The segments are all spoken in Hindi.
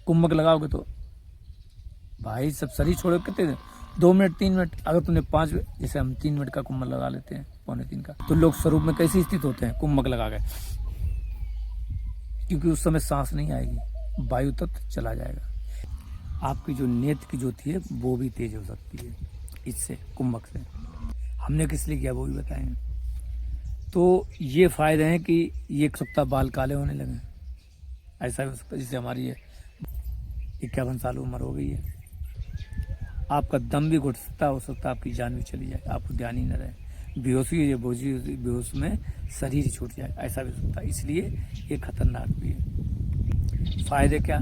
कुंभक लगाओगे तो भाई सब शरीर छोड़ो कितने 2 मिनट 3 मिनट, अगर तुमने 5, जैसे हम 3 मिनट का कुंभक लगा लेते हैं, पौने 3 का, तो लोग स्वरूप में कैसे स्थित होते हैं कुंभक लगा के, क्योंकि उस समय सांस नहीं आएगी, वायु तत्व चला जाएगा। आपकी जो नेत्र की ज्योति है वो भी तेज हो सकती है इससे, कुंभक से। हमने किस लिए किया वो भी बताएंगे। तो ये फायदे हैं कि ये एक सप्ताह बाल काले होने लगे, ऐसा भी हो सकता है। जैसे हमारी है 51 साल उम्र हो गई है, आपका दम भी घुट सकता हो सकता है आपकी जान भी चली जाए, आपको ध्यान ही न रहे, बेहोशी बेहोश में शरीर छूट जाए, ऐसा भी हो सकता है। इसलिए ये खतरनाक भी है। फायदे क्या?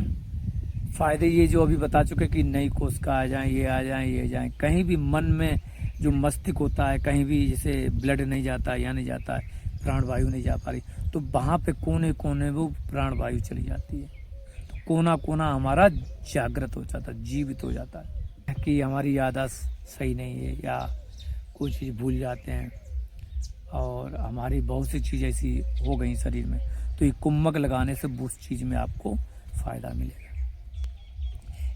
फायदे ये जो अभी बता चुके कि नई कोशिका आ जाए, ये आ जाए, ये जाए, कहीं भी मन में जो मस्तिष्क होता है, कहीं भी जैसे ब्लड नहीं जाता या नहीं जाता है, प्राण वायु नहीं जा पा रही, तो वहाँ पे कोने कोने वो प्राण वायु चली जाती है, तो कोना कोना हमारा जागृत हो जाता है, जीवित हो जाता है कि हमारी याददाश्त सही नहीं है या कोई चीज़ भूल जाते हैं, और हमारी बहुत सी चीज़ ऐसी हो गई शरीर में, तो ये कुंभक लगाने से उस चीज़ में आपको फ़ायदा मिलेगा।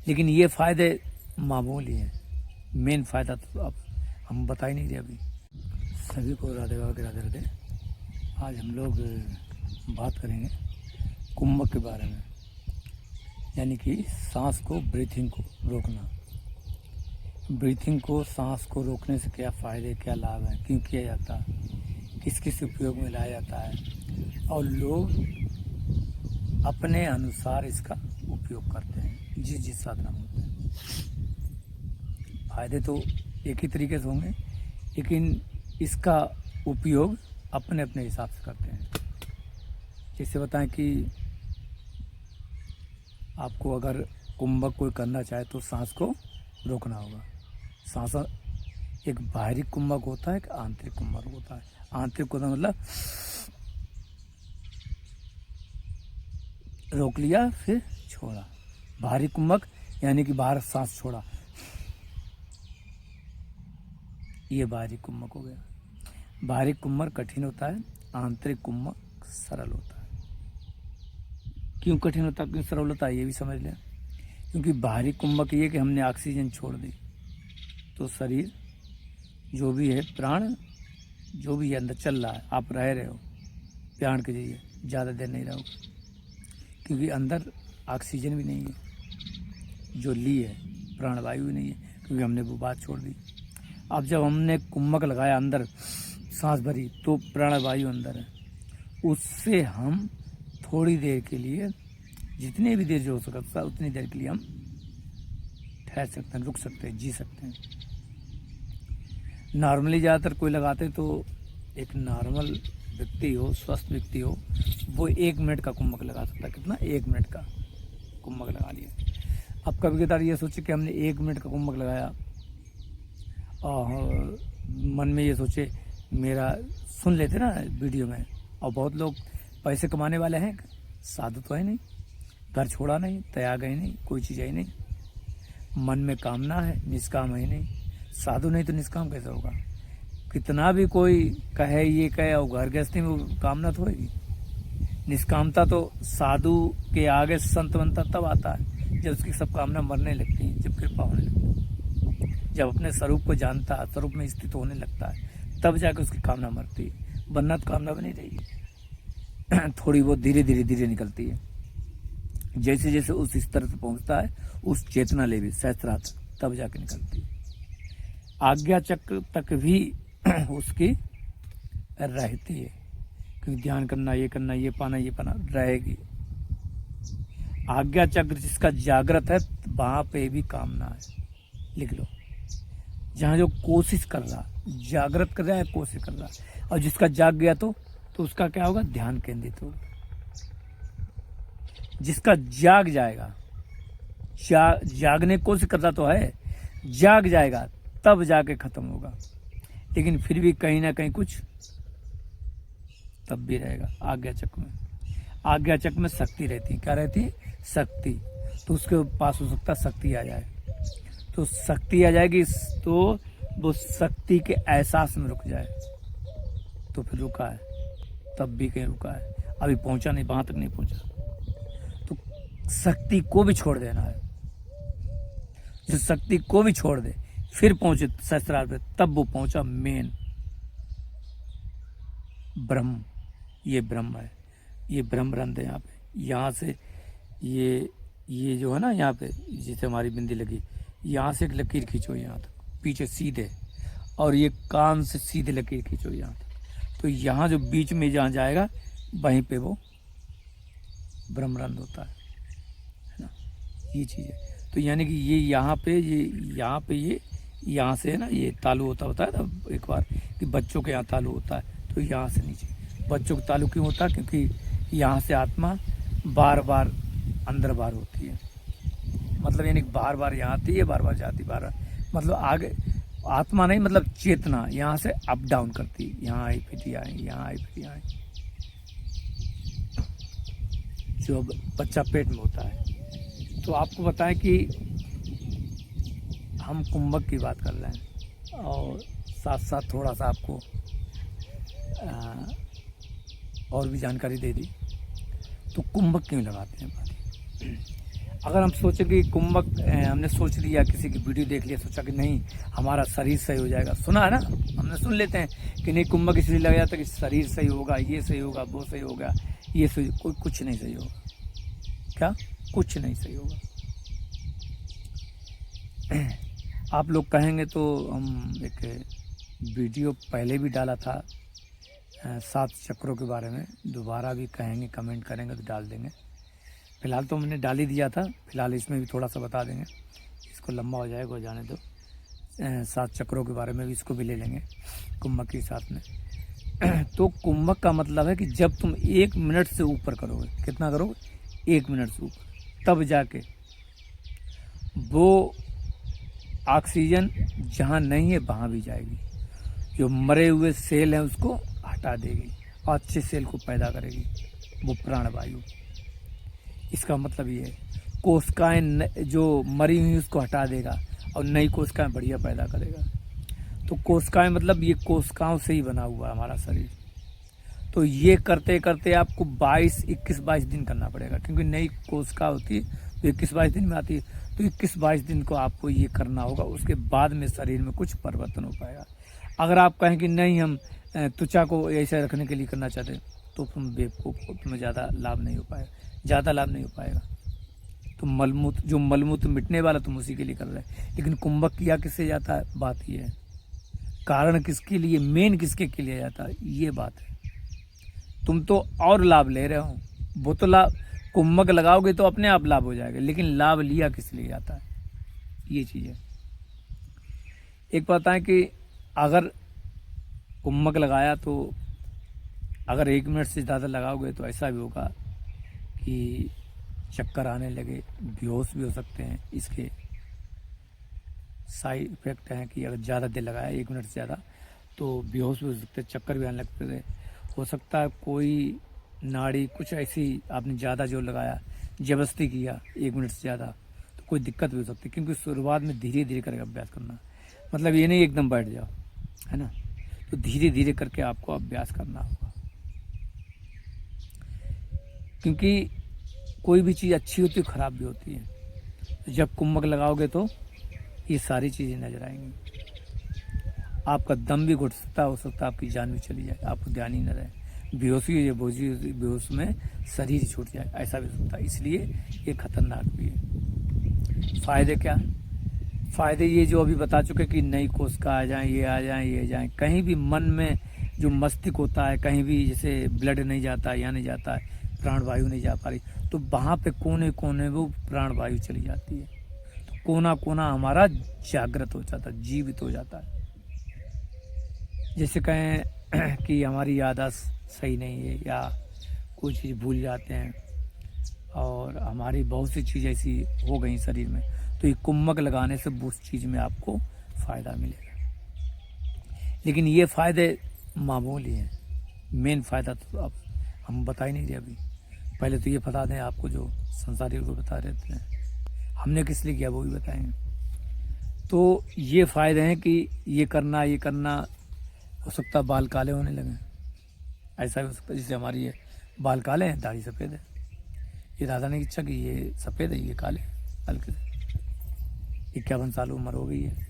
लेकिन ये फ़ायदे मामूली हैं, मेन फ़ायदा तो अब हम बता ही नहीं रहे अभी। सभी को राधे बाबा के राधे राधे। आज हम लोग बात करेंगे कुंभक के बारे में, यानी कि सांस को, ब्रीथिंग को रोकना। ब्रीथिंग को, सांस को रोकने से क्या फ़ायदे, क्या लाभ हैं, क्यों किया जाता है, किस किस उपयोग में लाया जाता है, और लोग अपने अनुसार इसका उपयोग करते हैं जिस साधना में होते हैं। फायदे तो एक ही तरीके से होंगे, लेकिन इसका उपयोग अपने अपने हिसाब से करते हैं। जैसे बताएं कि आपको अगर कुंभक कोई करना चाहे तो सांस को रोकना होगा। सांस एक बाहरी कुंभक होता है, एक आंतरिक कुंभक होता है। आंतरिक कुंभक मतलब रोक लिया फिर छोड़ा। बाहरी कुंभक यानी कि बाहर सांस छोड़ा, ये बाहरी कुंभक हो गया। बाहरी कुंभक कठिन होता है, आंतरिक कुंभक सरल होता है। क्यों कठिन होता है, क्यों सरल होता है, ये भी समझ लें। क्योंकि बाहरी कुंभक ये कि हमने ऑक्सीजन छोड़ दी, तो शरीर जो भी है, प्राण जो भी है अंदर चल रहा है, आप रह रहे हो प्राण के जरिए, ज़्यादा देर नहीं रहोगे, क्योंकि अंदर ऑक्सीजन भी नहीं है, जो ली है प्राण वायु भी नहीं है, क्योंकि हमने वो बात छोड़ दी। अब जब हमने कुंभक लगाया, अंदर सांस भरी, तो प्राण वायु अंदर है, उससे हम थोड़ी देर के लिए, जितनी भी देर जो हो सकता है उतनी देर के लिए हम ठहर सकते हैं, रुक सकते हैं, जी सकते हैं। नॉर्मली ज़्यादातर कोई लगाते तो एक नॉर्मल व्यक्ति हो, स्वस्थ व्यक्ति हो, वो 1 मिनट का कुंभक लगा सकता है। कितना? 1 मिनट का कुंभक लगा लिया। अब कभी कदार ये सोचे कि हमने 1 मिनट का कुंभक लगाया और मन में ये सोचे, मेरा सुन लेते ना वीडियो में, और बहुत लोग पैसे कमाने वाले हैं, साधु तो है नहीं, घर छोड़ा नहीं, त्याग है नहीं, कोई चीज़ है नहीं, मन में कामना है, निष्काम है नहीं। साधु नहीं तो निष्काम कैसे होगा? कितना भी कोई कहे, ये कहे, और घर गृहस्थी में कामना तो होगी। निष्कामता तो साधु के आगे संत बनता तब आता है जब उसकी सब कामना मरने लगती है, जब कृपा होने लगती है, जब अपने स्वरूप को जानता है, स्वरूप में स्थित होने लगता है, तब जाकर उसकी कामना मरती है। वरना तो कामना बनी रहेगी, थोड़ी बहुत धीरे धीरे निकलती है। जैसे जैसे उस स्तर से पहुंचता है, उस चेतना लेवी सहस्त्रार्थ, तब जाके निकलती है। आज्ञा चक्र तक भी उसकी रहती है, क्योंकि ध्यान करना, ये करना, ये पाना रहेगी। आज्ञा चक्र जिसका जागृत है, वहां पे भी कामना है, लिख लो। जहाँ जो कोशिश कर रहा, जागृत कर रहा है, कोशिश कर रहा है, और जिसका जाग गया तो उसका क्या होगा? ध्यान केंद्रित होगा। जिसका जाग जाएगा, जागने की कोशिश करता तो है, जाग जाएगा तब जाके खत्म होगा, लेकिन फिर भी कहीं ना कहीं कुछ तब भी रहेगा। आज्ञा चक्र में, आज्ञा चक्र में शक्ति रहती है। क्या रहती है? शक्ति। तो उसके पास हो सकता शक्ति आ जाए, तो शक्ति आ जाएगी, तो वो शक्ति के एहसास में रुक जाए, तो फिर रुका है, तब भी कहीं रुका है, अभी पहुंचा नहीं, वहां तक नहीं पहुंचा। तो शक्ति को भी छोड़ देना है। जो शक्ति को भी छोड़ दे फिर पहुंचे सहस्त्रार पे, तब वो पहुंचा मेन ब्रह्म। ये ब्रह्म है, ये ब्रह्म रंध्र है यहाँ पे। यहाँ से ये जो है ना, यहाँ पे जिसे हमारी बिंदी लगी, यहाँ से एक लकीर खींचो यहाँ तक पीछे सीधे, और ये कान से सीधे लकीर खींचो यहाँ तक। तो यहाँ जो बीच में जहाँ जाएगा वहीं पे वो ब्रह्मरंध्र होता है ना, ये चीज़ है। तो यानी कि ये यहाँ पे ये यहाँ से है ना, ये तालु होता है ना, एक बार कि बच्चों के यहाँ तालु होता है, तो यहाँ से नीचे बच्चों का तालु क्यों होता है? क्योंकि यहाँ से आत्मा बार बार अंदर बार होती है, मतलब यानी बार बार यहाँ आती है, बार बार जाती, बार मतलब आगे आत्मा नहीं, मतलब चेतना यहाँ से अप डाउन करती है, यहाँ आई फिर यहाँ आई, यहाँ आई फिर यहाँ आई। जो बच्चा पेट में होता है। तो आपको बताएं कि हम कुंभक की बात कर रहे हैं, और साथ साथ थोड़ा सा आपको और भी जानकारी दे दी। तो कुंभक क्यों लगाते हैं पानी? अगर हम सोचे कि कुंभक, हमने सोच लिया, किसी की वीडियो देख लिया, सोचा कि नहीं हमारा शरीर सही हो जाएगा, सुना है ना, हमने सुन लेते हैं कि नहीं कुंभक इसलिए लगा जाता है कि शरीर सही होगा, ये सही होगा, वो सही होगा, ये सही, कुछ नहीं सही होगा। क्या? कुछ नहीं सही होगा। आप लोग कहेंगे तो हम एक वीडियो पहले भी डाला था 7 चक्रों के बारे में, दोबारा भी कहेंगे, कमेंट करेंगे तो डाल देंगे। फिलहाल तो हमने डाल ही दिया था, फिलहाल इसमें भी थोड़ा सा बता देंगे, इसको लंबा हो जाएगा, हो जाने दो। 7 चक्रों के बारे में भी इसको भी ले लेंगे कुंभक के साथ में। तो कुंभक का मतलब है कि जब तुम 1 मिनट से ऊपर करोगे, कितना करोगे? 1 मिनट से ऊपर, तब जाके वो ऑक्सीजन जहाँ नहीं है वहाँ भी जाएगी, जो मरे हुए सेल हैं उसको हटा देगी और अच्छे सेल को पैदा करेगी, वो प्राणवायु। इसका मतलब ये है कोशिकाएं जो मरी हुई उसको हटा देगा और नई कोशिकाएं बढ़िया पैदा करेगा। तो कोशिकाएं मतलब ये कोशिकाओं से ही बना हुआ है हमारा शरीर। तो ये करते करते आपको 21-22 दिन करना पड़ेगा, क्योंकि नई कोशिका होती है तो 21-22 दिन में आती है। तो 21-22 दिन को आपको ये करना होगा, उसके बाद में शरीर में कुछ परिवर्तन हो पाएगा। अगर आप कहें कि नहीं हम त्वचा को ऐसे रखने के लिए करना चाहते हैं, तो तुम बेवकूफ़ हो, तुम्हें ज़्यादा लाभ नहीं हो पाएगा, ज़्यादा लाभ नहीं हो पाएगा। तो मलमूत्र मिटने वाला तुम उसी के लिए कर रहे हैं। लेकिन कुंभक किया किससे जाता है? बात ये है, कारण किसके लिए, मेन किसके के लिए जाता है, ये बात है। तुम तो और लाभ ले रहे हो, वो तो लाभ कुंभक लगाओगे तो अपने आप लाभ हो जाएगा, लेकिन लाभ लिया किस लिए जाता है, ये चीज़ है। एक पता है कि अगर कुंभक लगाया तो अगर 1 मिनट से ज़्यादा लगाओगे तो ऐसा भी होगा कि चक्कर आने लगे, बेहोश भी हो सकते हैं। इसके साइड इफेक्ट हैं कि अगर ज़्यादा देर लगाया 1 मिनट से ज़्यादा तो बेहोश भी हो सकते हैं, चक्कर भी आने लगते हैं। हो सकता है कोई नाड़ी कुछ ऐसी आपने ज़्यादा जोर लगाया, जबरदस्ती किया 1 मिनट से ज़्यादा, तो कोई दिक्कत भी हो सकती है। क्योंकि शुरुआत में धीरे धीरे करके अभ्यास करना, मतलब ये नहीं एकदम बैठ जाओ, है ना। तो धीरे धीरे करके आपको अभ्यास करना होगा, क्योंकि कोई भी चीज़ अच्छी होती है ख़राब भी होती है। तो जब कुंभक लगाओगे तो ये सारी चीज़ें नजर आएंगी। आपका दम भी घुट सकता है, हो सकता है आपकी जान भी चली जाए, आपको ध्यान ही न रहे, बेहोशी बेहोश में शरीर छूट जाए, ऐसा भी हो सकता है। इसलिए ये खतरनाक भी है। फ़ायदे क्या? फ़ायदे ये जो अभी बता चुके कि नई कोशिका आ जाएँ, ये आ जाएँ, ये जाएँ। कहीं भी मन में जो मस्तिष्क होता है, कहीं भी जैसे ब्लड नहीं जाता है, यहाँ नहीं जाता है, प्राणवायु नहीं जा पा रही, तो वहाँ पे कोने कोने वो प्राणवायु चली जाती है। तो कोना कोना हमारा जागृत हो जाता है, जीवित हो जाता है। जैसे कहें कि हमारी याददाश्त सही नहीं है या कोई चीज़ भूल जाते हैं, और हमारी बहुत सी चीज़ ऐसी हो गई शरीर में, तो ये कुंभक लगाने से उस चीज़ में आपको फ़ायदा मिलेगा। लेकिन ये फ़ायदे मामूली हैं, मेन फ़ायदा तो अब हम बता ही नहीं रहे। अभी पहले तो ये बता दें आपको, जो संसारी को बता रहते हैं, हमने किस लिए किया वो भी बताएंगे। तो ये फ़ायदे हैं कि ये करना हो सकता है बाल काले होने लगे, ऐसा भी हो सकता है। जैसे हमारी ये बाल काले हैं, दाढ़ी सफ़ेद है, ये दादा ने इच्छा कि ये सफ़ेद है, ये काले हल्के से। 51 साल उम्र हो गई है।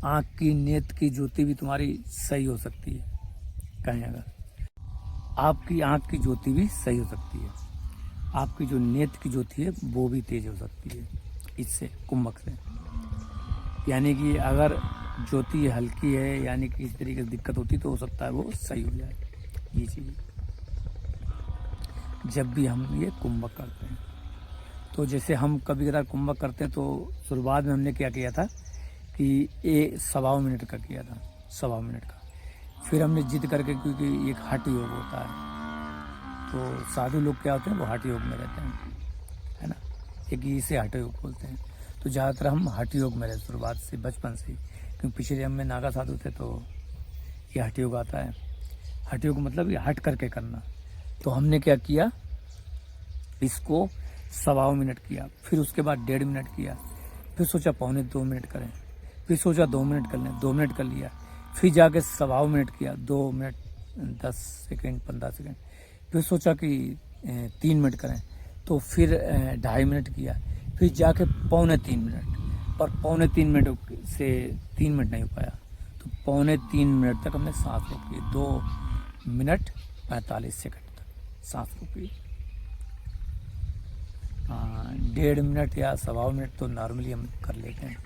आँख की नेत्र की ज्योति भी तुम्हारी सही हो सकती है। कहें अगर आपकी आँख की ज्योति भी सही हो सकती है, आपकी जो नेत्र की ज्योति है वो भी तेज हो सकती है इससे, कुंभक से। यानी कि अगर ज्योति हल्की है, यानी कि इस तरीके से दिक्कत होती तो हो सकता है वो सही हो जाए। ये चीज़ जब भी हम ये कुंभक करते हैं, तो जैसे हम कभी कभार कुंभक करते हैं तो शुरुआत में हमने क्या किया था कि ये 1.25 मिनट का किया था, 1.25 मिनट का। फिर हमने जिद करके, क्योंकि एक हठ योग होता है, तो साधु लोग क्या होते हैं वो हठ योग में रहते हैं, है ना, एक इसे हठ योग बोलते हैं। तो ज़्यादातर हम हठ योग में रहे शुरुआत से, बचपन से ही, क्योंकि पिछले जन्म में नागा साधु थे तो ये हठ योग आता है। हठ योग मतलब ये हट करके करना। तो हमने क्या किया, इसको 1.25 मिनट किया, फिर उसके बाद 1.5 मिनट किया, फिर सोचा 1.25 मिनट करें, फिर सोचा 2 मिनट कर लें, 2 मिनट कर लिया, फिर जाके 1.25 मिनट किया, 2 मिनट 10 सेकेंड 15 सेकेंड, फिर सोचा कि 3 मिनट करें, तो फिर 2.5 मिनट किया, फिर जाके 2.25 मिनट, पर 2.25 मिनट से 3 मिनट नहीं हो पाया, तो 2.25 मिनट तक हमने सांस रोकी, 2 मिनट 45 सेकेंड तक सांस रोकी। 1.5 मिनट या 1.25 मिनट तो नॉर्मली हम कर लेते हैं।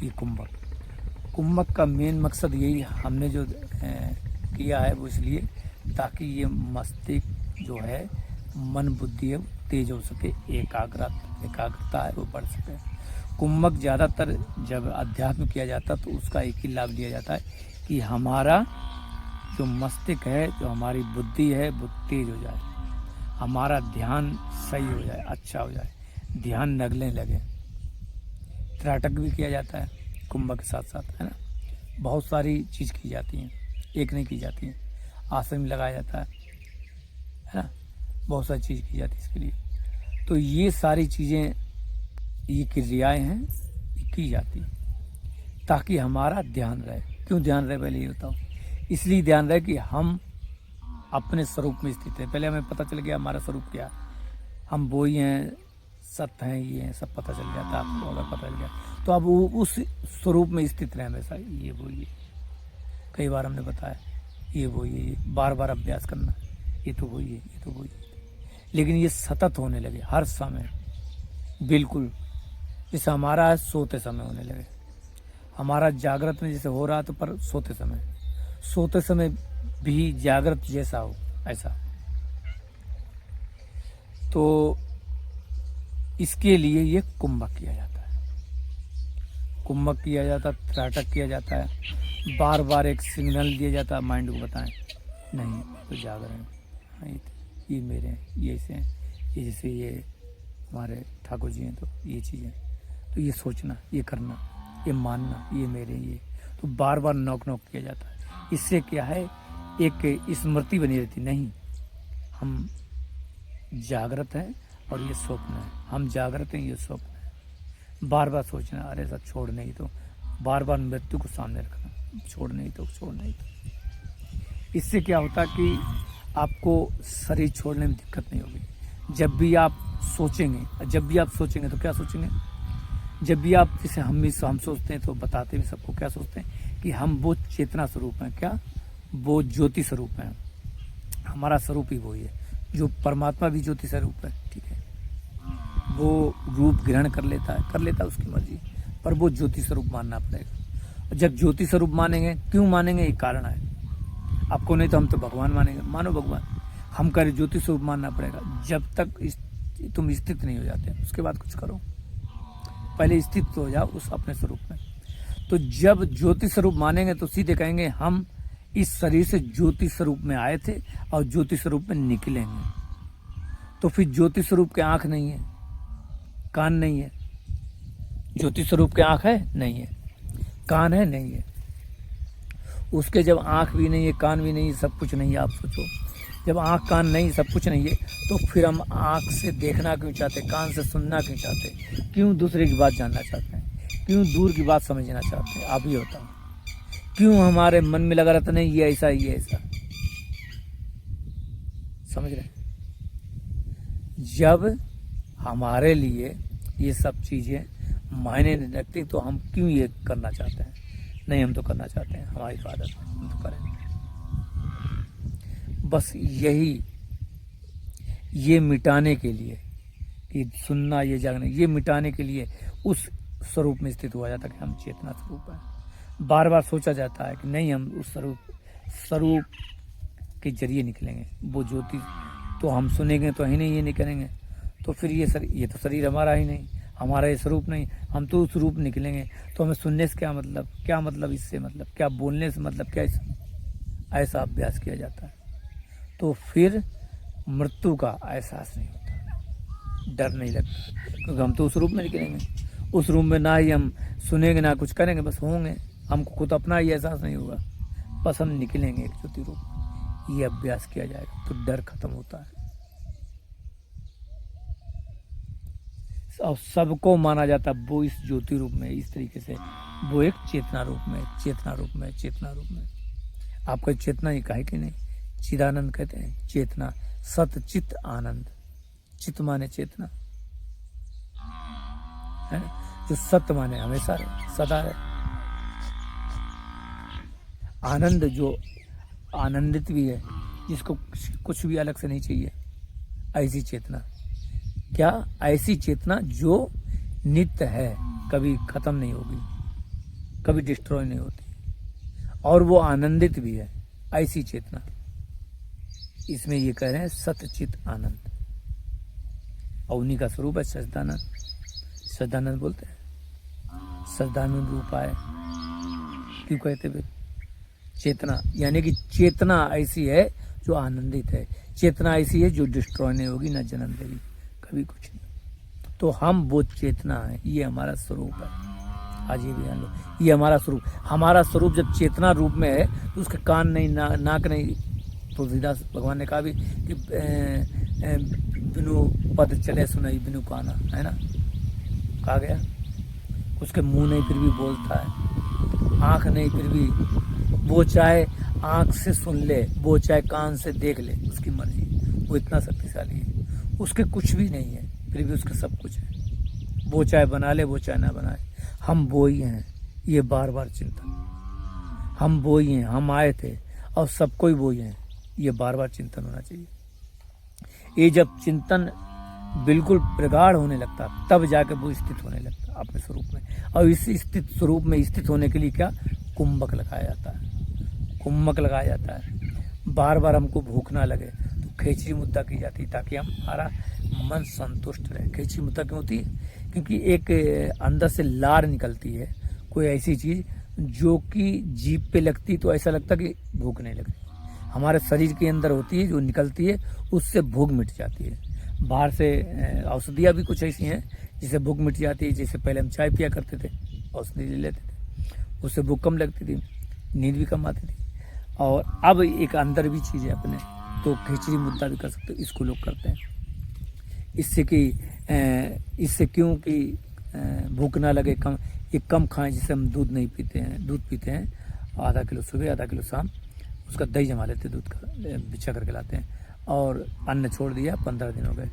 ये कुंभक का मेन मकसद यही हमने जो किया है वो इसलिए ताकि ये मस्तिष्क जो है, मन बुद्धि है, तेज हो सके, एकाग्रता है वो बढ़ सके। कुंभक ज़्यादातर जब अध्यात्म किया जाता है तो उसका एक ही लाभ लिया जाता है कि हमारा जो मस्तिष्क है, जो हमारी बुद्धि है वो तेज हो जाए, हमारा ध्यान सही हो जाए, अच्छा हो जाए, ध्यान नगलने लगे। त्राटक भी किया जाता है कुंभक के साथ साथ, है ना, बहुत सारी चीज़ की जाती हैं, एक नहीं की जाती है। आसन भी लगाया जाता है ना, बहुत सारी चीज़ की जाती है इसके लिए। तो ये सारी चीज़ें, ये क्रियाएँ हैं, ये की जाती हैं ताकि हमारा ध्यान रहे। क्यों ध्यान रहे पहले ये बताओ। इसलिए ध्यान रहे कि हम अपने स्वरूप में स्थित हैं। पहले हमें पता चल गया हमारा स्वरूप क्या, हम वो ही हैं, सत्य हैं, ये हैं, सब पता चल जाता है आपको। अगर पता चल गया तो अब उस स्वरूप में स्थित रहे हमेशा, ये वो ये। कई बार हमने बताया ये वो ये, बार बार अभ्यास करना, ये तो वो ये तो वो ये। लेकिन ये सतत होने लगे हर समय, बिल्कुल जैसे हमारा सोते समय होने लगे। हमारा जागृत में जैसे हो रहा तो, पर सोते समय भी जागृत जैसा हो, ऐसा। तो इसके लिए ये कुंभक किया जाता है, कुंभक किया जाता है, त्राटक किया जाता है। बार बार एक सिग्नल दिया जाता है माइंड को, बताएं नहीं तो जाग रहे हैं, हाँ ये मेरे हैं, ये ऐसे हैं, ये जैसे ये हमारे ठाकुर जी हैं, तो ये चीज़ें, तो ये सोचना, ये करना, ये मानना, ये मेरे, ये तो बार बार नॉक किया जाता है। इससे क्या है, एक स्मृति बनी रहती, नहीं हम जागृत हैं और ये स्वप्न है, हम जागृत हैं, ये स्वप्न है। बार बार सोचना, अरे सब छोड़ नहीं तो, बार बार मृत्यु को सामने रखना, छोड़ नहीं तो। इससे क्या होता कि आपको शरीर छोड़ने में दिक्कत नहीं होगी। जब भी आप सोचेंगे तो क्या सोचेंगे, जब भी आप, जैसे हम सोचते हैं तो बताते हैं सबको, क्या सोचते हैं कि हम वो चेतना स्वरूप हैं, क्या वो ज्योति स्वरूप हैं, हमारा स्वरूप ही वही है। जो परमात्मा भी ज्योति स्वरूप है, ठीक है, वो रूप ग्रहण कर लेता है उसकी मर्जी, पर वो ज्योति स्वरूप मानना पड़ेगा। जब ज्योति स्वरूप मानेंगे, क्यों मानेंगे, एक कारण है आपको, नहीं तो हम तो भगवान मानेंगे, मानो भगवान, हम कह रहे ज्योति स्वरूप मानना पड़ेगा। जब तक तुम स्थित नहीं हो जाते उसके बाद कुछ करो, पहले स्थित तो हो जाओ उस अपने स्वरूप में। तो जब ज्योति स्वरूप मानेंगे तो सीधे कहेंगे हम इस शरीर से ज्योति स्वरूप में आए थे और ज्योति स्वरूप में निकलेंगे। तो फिर ज्योति स्वरूप के आंख नहीं है, कान नहीं है, ज्योति स्वरूप के आंख है नहीं है, कान है नहीं है, उसके जब आंख भी नहीं है, कान भी नहीं है, सब कुछ नहीं है। आप सोचो, जब आंख कान नहीं, सब कुछ नहीं है, तो फिर हम आंख से देखना क्यों चाहते, कान से सुनना क्यों चाहते, क्यों दूसरे की बात जानना चाहते हैं, क्यों दूर की बात समझना चाहते हैं, आप ही बताओ, क्यों हमारे मन में लगा रहता नहीं ये ऐसा, समझ रहे। जब हमारे लिए ये सब चीज़ें मायने नहीं रखती तो हम क्यों ये करना चाहते हैं? नहीं, हम तो करना चाहते हैं, हमारी तो आदत है, हम तो करेंगे। बस यही, ये मिटाने के लिए कि सुनना, ये जागना, ये मिटाने के लिए उस स्वरूप में स्थित हुआ जाता है कि हम चेतना स्वरूप है। बार बार सोचा जाता है कि नहीं, हम उस स्वरूप के जरिए निकलेंगे। वो ज्योति तो हम सुनेंगे तो ही नहीं, ये नहीं करेंगे तो फिर ये तो शरीर हमारा ही नहीं, हमारा ये स्वरूप नहीं, हम तो उस रूप निकलेंगे। तो हमें सुनने से क्या मतलब इससे मतलब क्या, बोलने से मतलब क्या, ऐसा अभ्यास किया जाता है। तो फिर मृत्यु का एहसास नहीं होता, डर नहीं लगता, क्योंकि हम तो उस रूप में निकलेंगे। उस रूप में ना ही हम सुनेंगे ना कुछ करेंगे, बस होंगे। हमको खुद अपना ही एहसास नहीं होगा, बस हम निकलेंगे एक ज्योति रूप। ये अभ्यास किया जाएगा तो डर खत्म होता है। और सबको माना जाता है वो इस ज्योति रूप में, इस तरीके से वो एक चेतना रूप में, चेतना रूप में, चेतना रूप में। आपका चेतना ही काहे कि नहीं, चिदानंद कहते हैं चेतना, सत चित आनंद। चित माने चेतना है, जो सत्य माने हमेशा रहे, सदा रहे। आनंद जो आनंदित भी है, जिसको कुछ भी अलग से नहीं चाहिए, ऐसी चेतना। क्या? ऐसी चेतना जो नित्य है, कभी खत्म नहीं होगी, कभी डिस्ट्रॉय नहीं होती, और वो आनंदित भी है, ऐसी चेतना। इसमें ये कह रहे हैं सतचित आनंद, और उन्हीं का स्वरूप है सच्चिदानंद। सच्चिदानंद बोलते हैं सच्चिदानंद रूप आए, क्यों कहते हुए चेतना, यानी कि चेतना ऐसी है जो आनंदित है, चेतना ऐसी है जो डिस्ट्रॉय नहीं होगी, ना जन्म देगी, कभी कुछ नहीं। तो हम वो चेतना है, ये हमारा स्वरूप है। आज ये भी जान लो, ये हमारा स्वरूप। हमारा स्वरूप जब चेतना रूप में है तो उसके कान नहीं, नाक नहीं। तुलसीदास भगवान ने कहा भी कि बिनु पद चले सुनाई बिनु काना, है ना, कहा गया। उसके मुंह नहीं फिर भी बोलता है, आँख नहीं फिर भी, वो चाहे आँख से सुन ले, वो चाहे कान से देख ले, उसकी मर्जी। वो इतना शक्तिशाली है, उसके कुछ भी नहीं है फिर भी उसके सब कुछ है। वो चाहे बना ले, वो चाहे ना बनाए, हम वो ही हैं। ये बार बार चिंतन, हम वो ही हैं, हम आए थे और सबको ही वो ही हैं, ये बार बार चिंतन होना चाहिए। ये जब चिंतन बिल्कुल प्रगाढ़ होने लगता, तब जाके वो स्थित होने लगता अपने स्वरूप में। और इस स्थित स्वरूप में स्थित होने के लिए क्या? कुंभक लगाया जाता है, कुंभक लगाया जाता है। बार बार हमको भूख ना लगे तो खेचरी मुद्दा की जाती है, ताकि हमारा मन संतुष्ट रहे। खेचरी मुद्दा क्यों होती है? क्योंकि एक अंदर से लार निकलती है, कोई ऐसी चीज़ जो कि जीभ पे लगती तो ऐसा लगता कि भूख नहीं लगती। हमारे शरीर के अंदर होती है, जो निकलती है, उससे भूख मिट जाती है। बाहर से औषधियाँ भी कुछ ऐसी हैं जिससे भूख मिट जाती है। जैसे पहले हम चाय पिया करते थे, औषधि ले लेते थे, उससे भूख कम लगती थी, नींद भी कम आती थी। और अब एक अंदर भी चीज़ है अपने, तो खिचड़ी मुद्दा भी कर सकते हो, इसको लोग करते हैं। इससे क्यों कि भूख ना लगे, कम खाएं। जिससे हम दूध नहीं पीते हैं, दूध पीते हैं आधा किलो सुबह, आधा किलो शाम, उसका दही जमा लेते, दूध का बिछा करके लाते हैं, और अन्न छोड़ दिया, 15 दिन हो गए।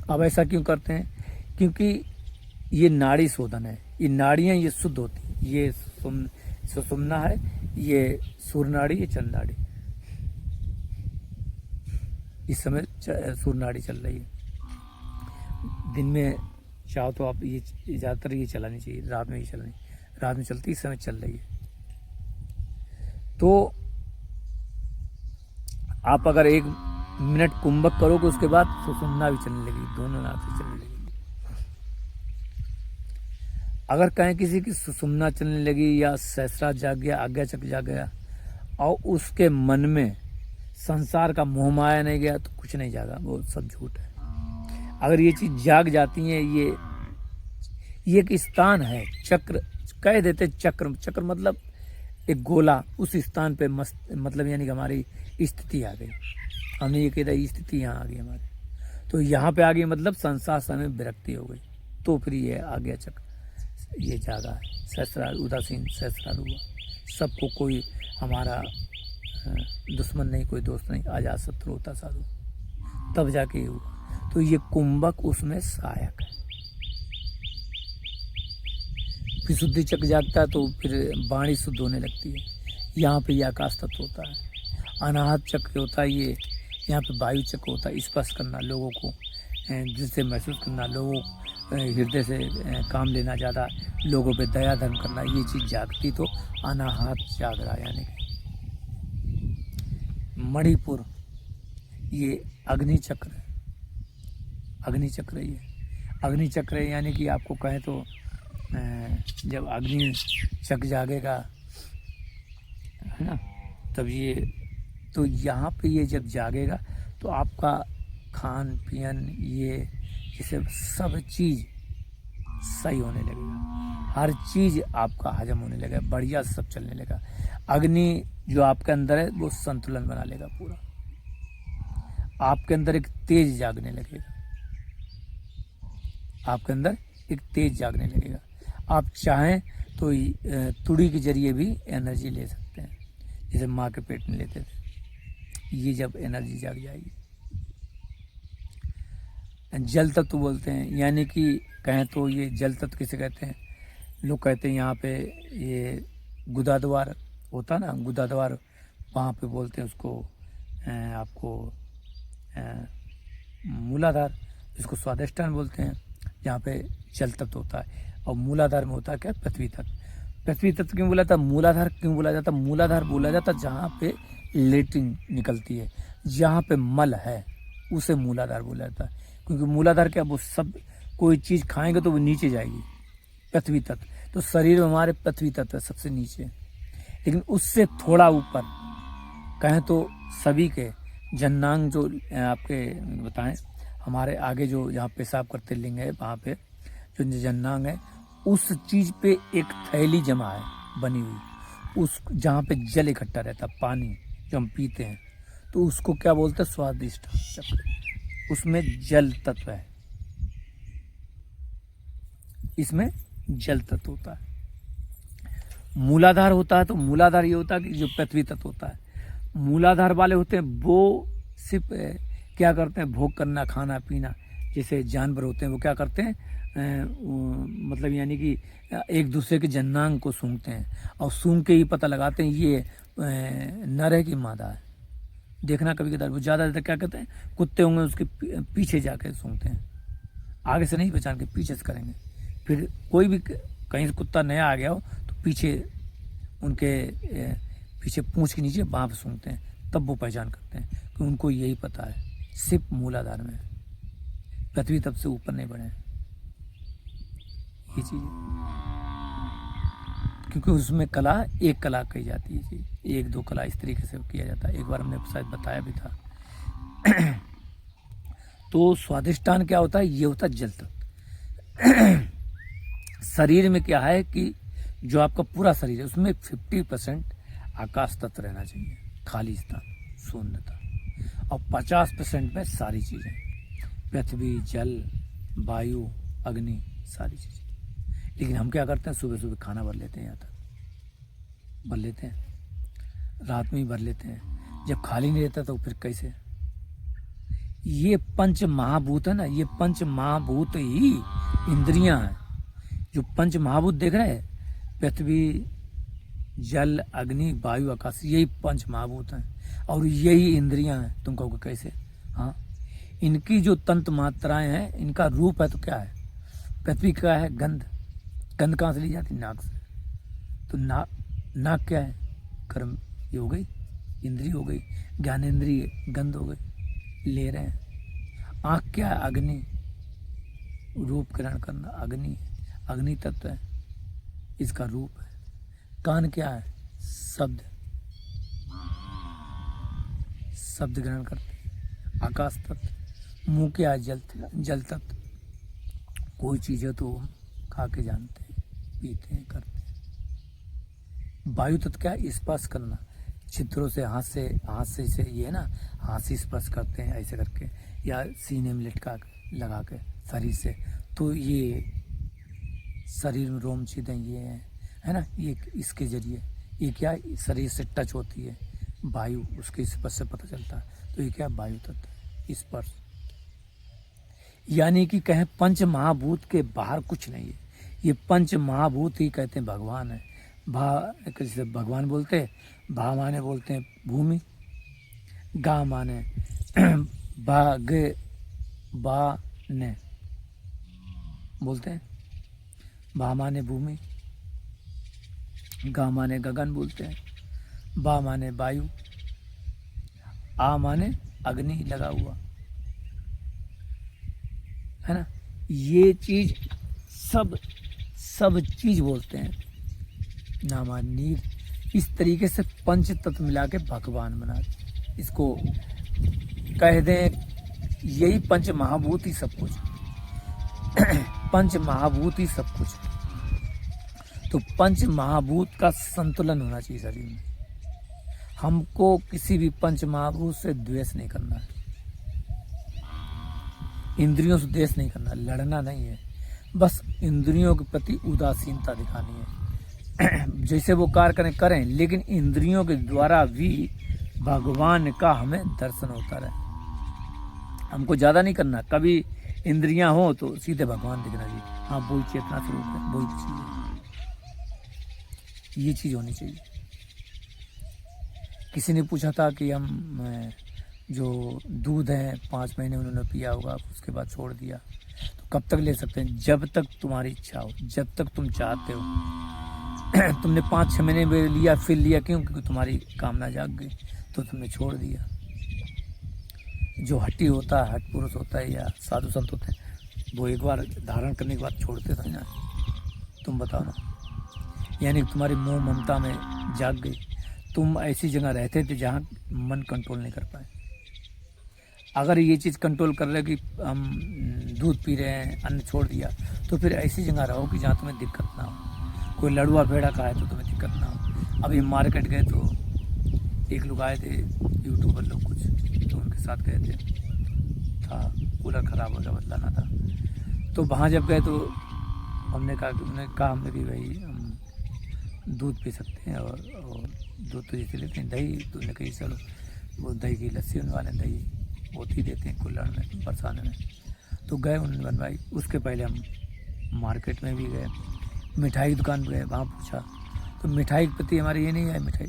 अब ऐसा क्यों करते हैं? क्योंकि ये नाड़ी शोधन है, ये नाड़ियाँ ये शुद्ध होती हैं। ये सुषुम्ना है, ये सूर्य नाड़ी, ये चंद्र नाड़ी। इस समय सूर्य नाड़ी चल रही है। दिन में चाहो तो आप ये ज़्यादातर ये चलानी चाहिए, रात में ही चलानी, रात में चलती, इस समय चल रही है। तो आप अगर 1 मिनट कुंभक करोगे, उसके बाद सुषुम्ना भी चलने लगेगी, दोनों नाक से चलने लगेगी। अगर कहीं किसी की सुषुम्ना चलने लगी या सहस्रार जाग गया, आज्ञाचक्र जाग गया, और उसके मन में संसार का मोह माया नहीं गया, तो कुछ नहीं जागा, वो सब झूठ है। अगर ये चीज़ जाग जाती है, ये एक स्थान है, चक्र कह देते, चक्र मतलब एक गोला, उस स्थान पे मतलब यानी कि हमारी स्थिति आ गई। हमने ये कह दिया स्थिति यहाँ आ गई हमारी, तो यहाँ पे आ गई मतलब संसार समय विरक्ति हो गई, तो फिर ये आ गया चक्र, ये जागा है। सहस्रार उदासीन सहस्रार हुआ, सबको कोई हमारा दुश्मन नहीं, कोई दोस्त नहीं, आजाद शत्रु होता साधु, तब जाके ये हुआ। तो ये कुंभक उसमें सहायक है। फिर शुद्धि चक्र जागता है तो फिर वाणी शुद्ध होने लगती है। यहाँ पे ये आकाश तत्व होता है। अनाहत चक्र होता है ये, यहाँ पे वायु चक्र होता है। स्पर्श करना, लोगों को दिल से महसूस करना, लोगों हृदय से काम लेना, ज़्यादा लोगों पे दया धर्म करना, ये चीज़ जागती तो अनाहत जाग रहा। यानी कि मणिपुर ये अग्नि चक्र है। अग्नि चक्र ये अग्नि चक्र है, यानी कि आपको कहें तो जब अग्नि चक्र जागेगा, है ना, तब ये तो यहाँ पे ये जब जागेगा तो आपका खान पियन ये जैसे सब चीज़ सही होने लगेगा। हर चीज़ आपका हजम होने लगेगा, बढ़िया सब चलने लगेगा। अग्नि जो आपके अंदर है वो संतुलन बना लेगा पूरा। आपके अंदर एक तेज जागने लगेगा। आपके अंदर एक तेज जागने लगेगा। आप चाहें तो तुड़ी के जरिए भी एनर्जी ले सकते हैं, जैसे माँ के पेट में लेते थे। ये जब एनर्जी जाग जाएगी। जल तत्व बोलते हैं, यानी कि कहें तो ये जल तत्व किसे कहते हैं? लोग कहते हैं यहाँ पे ये गुदाद्वार होता ना, गुदाद्वार, वहाँ पे बोलते हैं उसको आपको मूलाधार, जिसको स्वादिष्टान बोलते हैं। यहाँ पे जल तत्व होता है। और मूलाधार में होता है क्या? पृथ्वी तत्व। पृथ्वी तत्व क्यों बोला था? मूलाधार क्यों बोला जाता? मूलाधार बोला जाता जहाँ पे लेटिन निकलती है, जहाँ पे मल है, उसे मूलाधार बोला जाता है। क्योंकि मूलाधार क्या, वो सब कोई चीज़ खाएंगे तो वो नीचे जाएगी। पृथ्वी तत्व तो शरीर में हमारे पृथ्वी तत्व है सबसे नीचे, लेकिन उससे थोड़ा ऊपर कहें तो सभी के जन्नांग जो आपके बताएं, हमारे आगे जो यहाँ पेशाब करते लिंग है, वहाँ पे जो जन्नांग है, उस चीज़ पे एक थैली जमा है बनी हुई, उस जहाँ पे जल इकट्ठा रहता, पानी जो हम पीते हैं, तो उसको क्या बोलते हैं? स्वादिष्ट चक्र। उसमें जल तत्व है, इसमें जल तत्व होता है। मूलाधार होता है तो मूलाधार ये होता है कि जो पृथ्वी तत्व होता है। मूलाधार वाले होते हैं वो सिर्फ क्या करते हैं? भोग करना, खाना पीना। जैसे जानवर होते हैं वो क्या करते हैं? मतलब यानी कि एक दूसरे के जन्नांग को सूंघते हैं, और सूंघ के ही पता लगाते हैं ये नर है कि मादा है। देखना कभी कदार वो ज़्यादा क्या कहते हैं? कुत्ते होंगे उसके पीछे जाके सूंघते हैं, आगे से नहीं पहचान के पीछे से करेंगे। फिर कोई भी कहीं से कुत्ता नया आ गया हो तो पीछे उनके पीछे पूंछ के नीचे वहाँ पे सूंघते हैं, तब वो पहचान करते हैं कि उनको यही पता है। सिर्फ मूलाधार में, पृथ्वी तब से ऊपर नहीं बढ़े ये चीज़, क्योंकि उसमें कला एक कला कही जाती है। एक दो कला इस तरीके से किया जाता है। एक बार हमने शायद बताया भी था। तो स्वादिष्टान क्या होता है? ये होता है जल तत्व। शरीर में क्या है कि जो आपका पूरा शरीर है उसमें 50% आकाश तत्व रहना चाहिए, खाली स्थान, शून्यता, और 50% में सारी चीज़ें, पृथ्वी, जल, वायु, अग्नि, सारी चीज़ें। लेकिन हम क्या करते हैं? सुबह सुबह खाना भर लेते हैं, यहाँ तक भर लेते हैं, रात में ही भर लेते हैं। जब खाली नहीं रहता तो फिर कैसे? ये पंच महाभूत है ना, ये पंच महाभूत ही इंद्रियां हैं। जो पंच महाभूत देख रहे हैं, पृथ्वी, जल, अग्नि, वायु, आकाश, यही पंच महाभूत हैं, और यही इंद्रियां हैं। तुम कहोगे कैसे? हाँ, इनकी जो तंत्र मात्राएं हैं, इनका रूप है तो क्या है? पृथ्वी क्या है? गंध। गंध कहाँ से ली जाती? नाक से। तो नाक क्या है? कर्म, ये हो गई इंद्री, हो गई ज्ञानेंद्रिय, गंध हो गई, ले रहे हैं। आँख क्या है? अग्नि, रूप ग्रहण करना, अग्नि, अग्नि तत्व है, इसका रूप है। कान क्या है? शब्द, शब्द ग्रहण करते हैं, आकाश तत्व। मुंह क्या है? जल तत्व। कोई चीज़ है तो हम खा के जानते हैं, पीते हैं, करते हैं। वायु तत्व क्या है? स्पर्श करना, चित्रों से, हाथ से इसे, ये है ना, हाथ से स्पर्श करते हैं ऐसे करके, या सीने में लटका लगा के शरीर से, तो ये शरीर में रोम छिदें, ये है ना, ये इसके जरिए ये क्या शरीर से टच होती है वायु, उसके स्पर्श से पता चलता है। तो ये क्या? वायु तत्व, स्पर्श। यानी कि कहें पंच महाभूत के बाहर कुछ नहीं है। ये पंच महाभूत ही कहते हैं भगवान है। जैसे भगवान बोलते हैं, भा माने बोलते हैं भूमि, गा माने बा ने बोलते हैं, भा माने भूमि, गा माने गगन बोलते हैं, बा माने वायु, आ माने अग्नि लगा हुआ है ना। ये चीज सब चीज बोलते हैं नामा नीर। इस तरीके से पंच तत्व मिला के भगवान बना, इसको कह दें यही पंच महाभूत ही सब कुछ पंच महाभूत ही सब कुछ। तो पंच महाभूत का संतुलन होना चाहिए शरीर में। हमको किसी भी पंच महाभूत से द्वेष नहीं करना है, इंद्रियों से द्वेष नहीं करना, लड़ना नहीं है, बस इंद्रियों के प्रति उदासीनता दिखानी है। जैसे वो कार्य करें, लेकिन इंद्रियों के द्वारा भी भगवान का हमें दर्शन होता रहे। हमको ज़्यादा नहीं करना, कभी इंद्रियां हो तो सीधे भगवान दिखना चाहिए। हाँ, वही चेतना स्वरूप है, वही चीज़ है, ये चीज़ होनी चाहिए। किसी ने पूछा था कि हम जो दूध है 5 महीने उन्होंने पिया होगा, उसके बाद छोड़ दिया, तो कब तक ले सकते हैं? जब तक तुम्हारी इच्छा हो, जब तक तुम चाहते हो। तुमने 5-6 महीने में लिया, फिर लिया क्यों? क्योंकि तुम्हारी कामना जाग गई तो तुमने छोड़ दिया। जो हट्टी होता है, हट पुरुष होता है या साधु संत होते हैं, वो एक बार धारण करने के बाद छोड़ते थे ना। तुम बताओ ना, यानी तुम्हारी मोह ममता में जाग गई। तुम ऐसी जगह रहते थे जहाँ मन कंट्रोल नहीं कर पाए। अगर ये चीज़ कंट्रोल कर रहे कि हम दूध पी रहे हैं, अन्न छोड़ दिया, तो फिर ऐसी जगह रहो कि जहाँ तुम्हें दिक्कत ना हो। कोई लड़ुआ भेड़ा खाए तो तुम्हें दिक्कत ना हो। अभी मार्केट गए तो एक लोग आए थे, यूट्यूबर लोग कुछ, तो उनके साथ गए थे, था कूलर ख़राब हो गया, बदलाना था। तो वहाँ जब गए तो हमने कहा कि भाई हम दूध पी सकते हैं और दूध तो जैसे लेते हैं दही, तो उन्होंने कही चलो वो दही की लस्सी बनवा लें, दही होती देते हैं कुल्हड़ में बरसाने में। तो गए, उन्होंने बनवाई। उसके पहले हम मार्केट में भी गए, मिठाई की दुकान पर गए, वहाँ पूछा तो मिठाई के प्रति हमारे ये नहीं है, मिठाई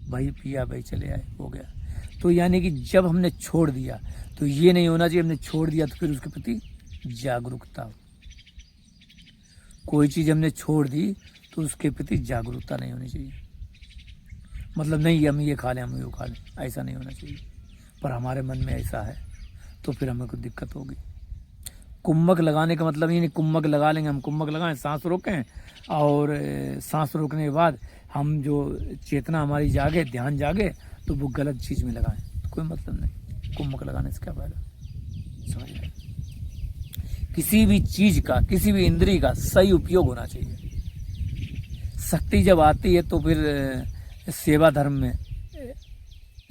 भाई पिया, भाई चले आए, हो गया। तो यानी कि जब हमने छोड़ दिया तो ये नहीं होना चाहिए हमने छोड़ दिया तो फिर उसके प्रति जागरूकता हो। कोई चीज़ हमने छोड़ दी तो उसके प्रति जागरूकता नहीं होनी चाहिए। मतलब नहीं हम ये खा लें, हम ये खा लें, ऐसा नहीं होना चाहिए। पर हमारे मन में ऐसा है तो फिर हमें कुछ दिक्कत होगी। कुम्भक लगाने का मतलब ये नहीं कुम्भक लगा लेंगे, हम कुम्भक लगाएं, सांस रोकें और सांस रोकने के बाद हम जो चेतना हमारी जागे, ध्यान जागे, तो वो गलत चीज़ में लगाएं, तो कोई मतलब नहीं। कुम्भक लगाने से क्या फायदा? समझ रहे? किसी भी चीज़ का, किसी भी इंद्री का सही उपयोग होना चाहिए। शक्ति जब आती है तो फिर सेवा धर्म में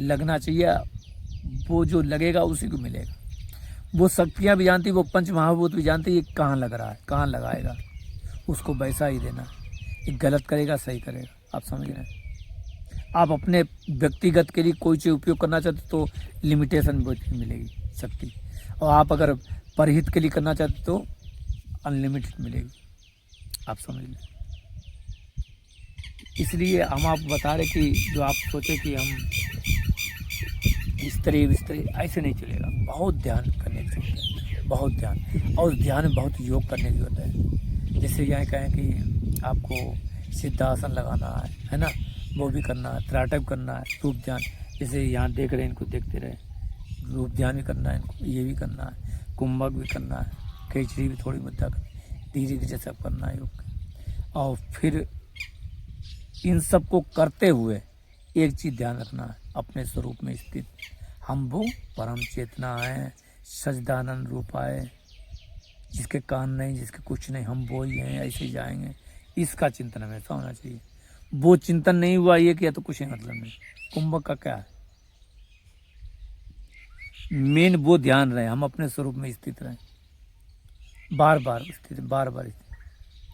लगना चाहिए। वो जो लगेगा उसी को मिलेगा। वो शक्तियाँ भी जानती, वो पंच महाभूत भी जानती, ये कहाँ लग रहा है, कहाँ लगाएगा, उसको वैसा ही देना। ये गलत करेगा, सही करेगा। आप समझ रहे हैं? आप अपने व्यक्तिगत के लिए कोई चीज़ उपयोग करना चाहते तो लिमिटेशन मिलेगी शक्ति, और आप अगर परहित के लिए करना चाहते तो अनलिमिटेड मिलेगी। आप समझ लें। इसलिए हम आपको बता रहे कि जो आप सोचे कि हम इस तरह ऐसे नहीं चलेगा। बहुत ध्यान करने की जरूरत है, बहुत ध्यान। और उस ध्यान में बहुत योग करने की जरूरत है। जैसे यहाँ कहें कि आपको सिद्धासन लगाना है ना, वो भी करना है, त्राटक करना है, रूप ध्यान, जैसे यहाँ देख रहे हैं इनको देखते रहे, रूप ध्यान भी करना है इनको, ये भी करना है, कुंभक भी करना है, कैचरी भी थोड़ी मुद्दा कर, धीरे धीरे सब करना है योग। और फिर इन सब को करते हुए एक चीज़ ध्यान रखना है, अपने स्वरूप में स्थित हम वो परम चेतना है, सच्चिदानंद रूप है, जिसके कान नहीं, जिसके कुछ नहीं, हम वो ही हैं, ऐसे जाएंगे। इसका चिंतन हमेशा होना चाहिए। वो चिंतन नहीं हुआ, ये किया तो कुछ ही मतलब नहीं। कुंभक का क्या है? मेन वो ध्यान रहे, हम अपने स्वरूप में स्थित रहें, बार बार स्थित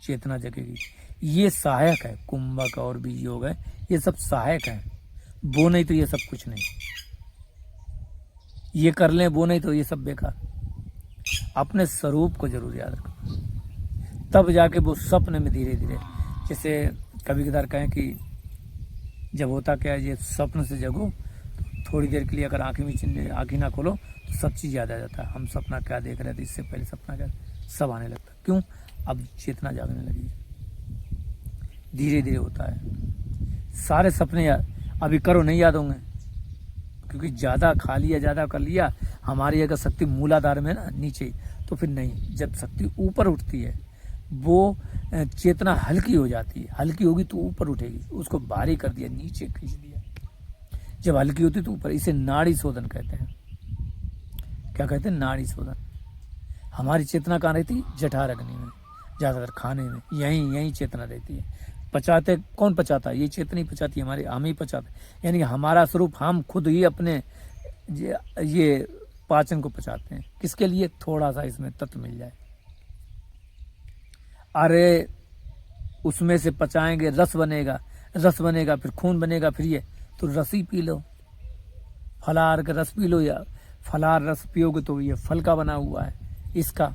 चेतना जगेगी। ये सहायक है। कुंभक और भी योग है, ये सब सहायक है, वो नहीं तो ये सब कुछ नहीं। ये कर लें वो नहीं तो ये सब बेकार। अपने स्वरूप को जरूर याद रखो, तब जाके वो सपने में धीरे धीरे, जैसे कभी कदार कहें कि जब होता क्या है, ये स्वप्न से जगो तो थोड़ी देर के लिए अगर आँखें ना खोलो तो सब चीज़ याद आ जाता है। हम सपना क्या देख रहे थे, इससे पहले सपना क्या, सब आने लगता। क्यों? अब चेतना जागने लगी है, धीरे धीरे होता है। सारे सपने अभी करो नहीं याद होंगे, क्योंकि ज़्यादा खा लिया, ज़्यादा कर लिया। हमारी अगर शक्ति मूलाधार में ना नीचे, तो फिर नहीं। जब शक्ति ऊपर उठती है, वो चेतना हल्की हो जाती है। हल्की होगी तो ऊपर उठेगी, उसको भारी कर दिया, नीचे खींच दिया। जब हल्की होती तो ऊपर। इसे नाड़ी शोधन कहते हैं। क्या कहते हैं? नाड़ी शोधन। हमारी चेतना कहाँ रहती? जठर अग्नि में, ज़्यादातर खाने में, यहीं चेतना रहती है। पचाते कौन पचाता है? ये चेतना ही पचाती है, हमारे हम ही पचाते। यानी कि हमारा स्वरूप हम खुद ही अपने ये पाचन को पचाते हैं। किसके लिए? थोड़ा सा इसमें तत्व मिल जाए। अरे उसमें से पचाएंगे, रस बनेगा, रस बनेगा फिर खून बनेगा, फिर ये तो रस ही पी लो, फलाहार का रस पी लो, या फलाहार रस पियोगे तो ये फल का बना हुआ है इसका।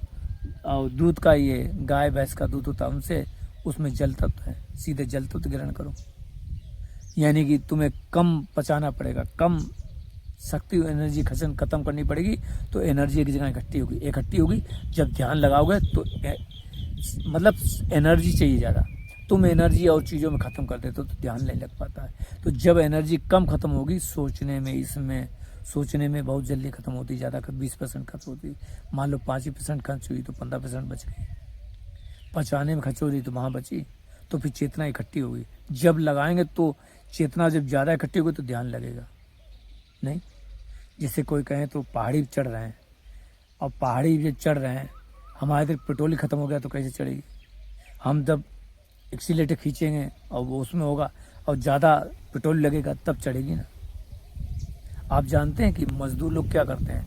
और दूध का, ये गाय भैंस का दूध होता है उनसे, उसमें जल तत्व है, सीधे जल तत्व ग्रहण करो। यानी कि तुम्हें कम पचाना पड़ेगा, कम शक्ति एनर्जी खत्म करनी पड़ेगी, तो एनर्जी एक जगह इकट्ठी होगी। जब ध्यान लगाओगे तो मतलब एनर्जी चाहिए ज़्यादा, तुम एनर्जी और चीज़ों में ख़त्म कर देते हो तो ध्यान नहीं लग पाता है। तो जब एनर्जी कम खत्म होगी सोचने में बहुत जल्दी खत्म होती, ज़्यादा 20% खर्च होती। मान लो 5% खर्च हुई तो 15% बच गई। पचाने में खर्च हो रही तो वहाँ बची, तो फिर चेतना इकट्ठी होगी। जब लगाएंगे तो चेतना जब ज़्यादा इकट्ठी होगी तो ध्यान लगेगा नहीं। जैसे कोई कहे तो पहाड़ी चढ़ रहे हैं, और पहाड़ी जब चढ़ रहे हैं, हमारे इधर पेट्रोल ही खत्म हो गया तो कैसे चढ़ेगी? हम जब एक्सीलेटर खींचेंगे और वो उसमें होगा और ज़्यादा पेट्रोल लगेगा तब चढ़ेगी ना। आप जानते हैं कि मजदूर लोग क्या करते हैं?